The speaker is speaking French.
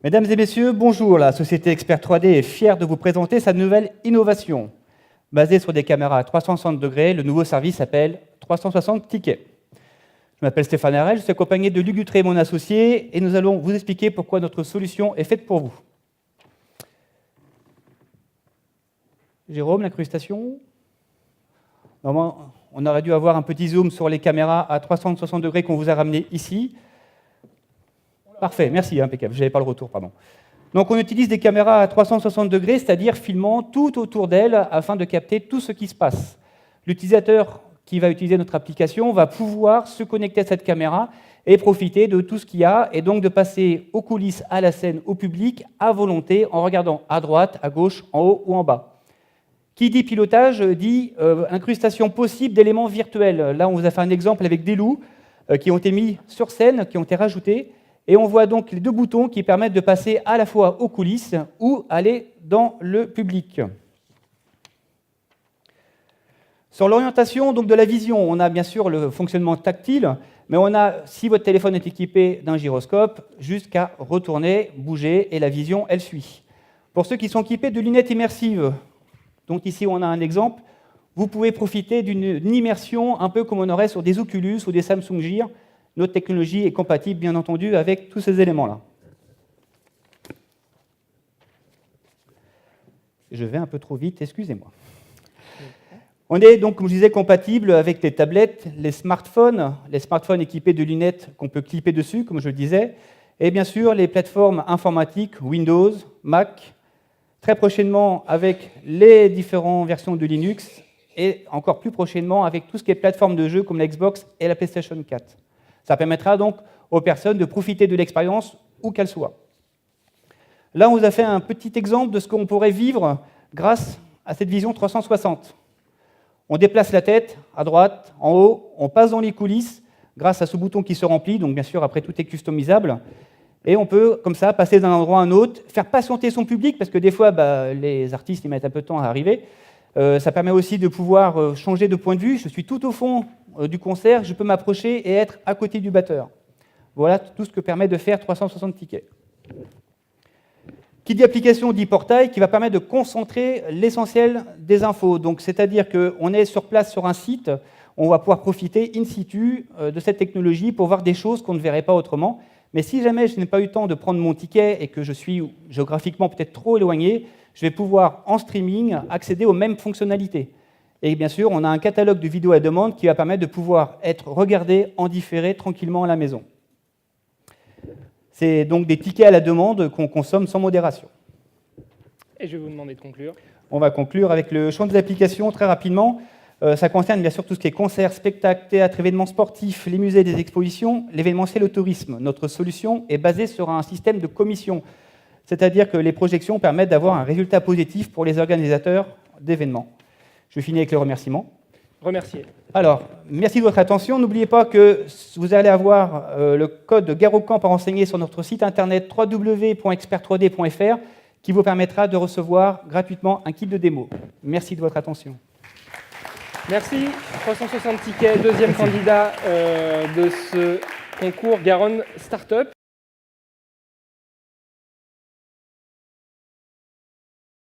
Mesdames et messieurs, bonjour. La société Expert 3D est fière de vous présenter sa nouvelle innovation. Basée sur des caméras à 360 degrés, le nouveau service s'appelle 360 tickets. Je m'appelle Stéphane Harel, je suis accompagné de Luc Dutré, mon associé, et nous allons vous expliquer pourquoi notre solution est faite pour vous. Jérôme, l'incrustation. Normalement, on aurait dû avoir un petit zoom sur les caméras à 360 degrés qu'on vous a ramenées ici. Parfait, merci, impeccable, je n'avais pas le retour, pardon. Donc on utilise des caméras à 360 degrés, c'est-à-dire filmant tout autour d'elle afin de capter tout ce qui se passe. L'utilisateur qui va utiliser notre application va pouvoir se connecter à cette caméra et profiter de tout ce qu'il y a, et donc de passer aux coulisses, à la scène, au public, à volonté, en regardant à droite, à gauche, en haut ou en bas. Qui dit pilotage dit incrustation possible d'éléments virtuels. Là, on vous a fait un exemple avec des loups qui ont été mis sur scène, qui ont été rajoutés. Et on voit donc les deux boutons qui permettent de passer à la fois aux coulisses ou aller dans le public. Sur l'orientation donc de la vision, on a bien sûr le fonctionnement tactile, mais on a, si votre téléphone est équipé d'un gyroscope, jusqu'à retourner, bouger, et la vision, elle suit. Pour ceux qui sont équipés de lunettes immersives, donc ici on a un exemple, vous pouvez profiter d'une immersion un peu comme on aurait sur des Oculus ou des Samsung Gear. Notre technologie est compatible, bien entendu, avec tous ces éléments-là. Je vais un peu trop vite, excusez-moi. On est donc, comme je disais, compatible avec les tablettes, les smartphones équipés de lunettes qu'on peut clipper dessus, comme je le disais, et bien sûr les plateformes informatiques Windows, Mac, très prochainement avec les différentes versions de Linux, et encore plus prochainement avec tout ce qui est plateforme de jeux comme la Xbox et la PlayStation 4. Ça permettra donc aux personnes de profiter de l'expérience où qu'elle soit. Là, on vous a fait un petit exemple de ce qu'on pourrait vivre grâce à cette vision 360. On déplace la tête à droite, en haut, on passe dans les coulisses grâce à ce bouton qui se remplit, donc bien sûr, après, tout est customisable. Et on peut, comme ça, passer d'un endroit à un autre, faire patienter son public, parce que des fois, les artistes ils mettent un peu de temps à arriver. Ça permet aussi de pouvoir changer de point de vue. Je suis tout au fond du concert, je peux m'approcher et être à côté du batteur. Voilà tout ce que permet de faire 360 tickets. Qui dit application dit portail, qui va permettre de concentrer l'essentiel des infos. Donc, c'est-à-dire qu'on est sur place sur un site, on va pouvoir profiter in situ de cette technologie pour voir des choses qu'on ne verrait pas autrement. Mais si jamais je n'ai pas eu le temps de prendre mon ticket et que je suis géographiquement peut-être trop éloigné, je vais pouvoir, en streaming, accéder aux mêmes fonctionnalités. Et bien sûr, on a un catalogue de vidéos à demande qui va permettre de pouvoir être regardé en différé tranquillement à la maison. C'est donc des tickets à la demande qu'on consomme sans modération. Et je vais vous demander de conclure. On va conclure avec le champ des applications très rapidement. Ça concerne bien sûr tout ce qui est concerts, spectacles, théâtres, événements sportifs, les musées, des expositions, l'événementiel, le tourisme. Notre solution est basée sur un système de commission, c'est-à-dire que les projections permettent d'avoir un résultat positif pour les organisateurs d'événements. Je finis avec les remerciements. Remercier. Alors, merci de votre attention. N'oubliez pas que vous allez avoir le code GaroCamp à renseigner sur notre site internet www.expert3d.fr qui vous permettra de recevoir gratuitement un kit de démo. Merci de votre attention. Merci. 360 tickets, deuxième candidat de ce concours Garonne Startup.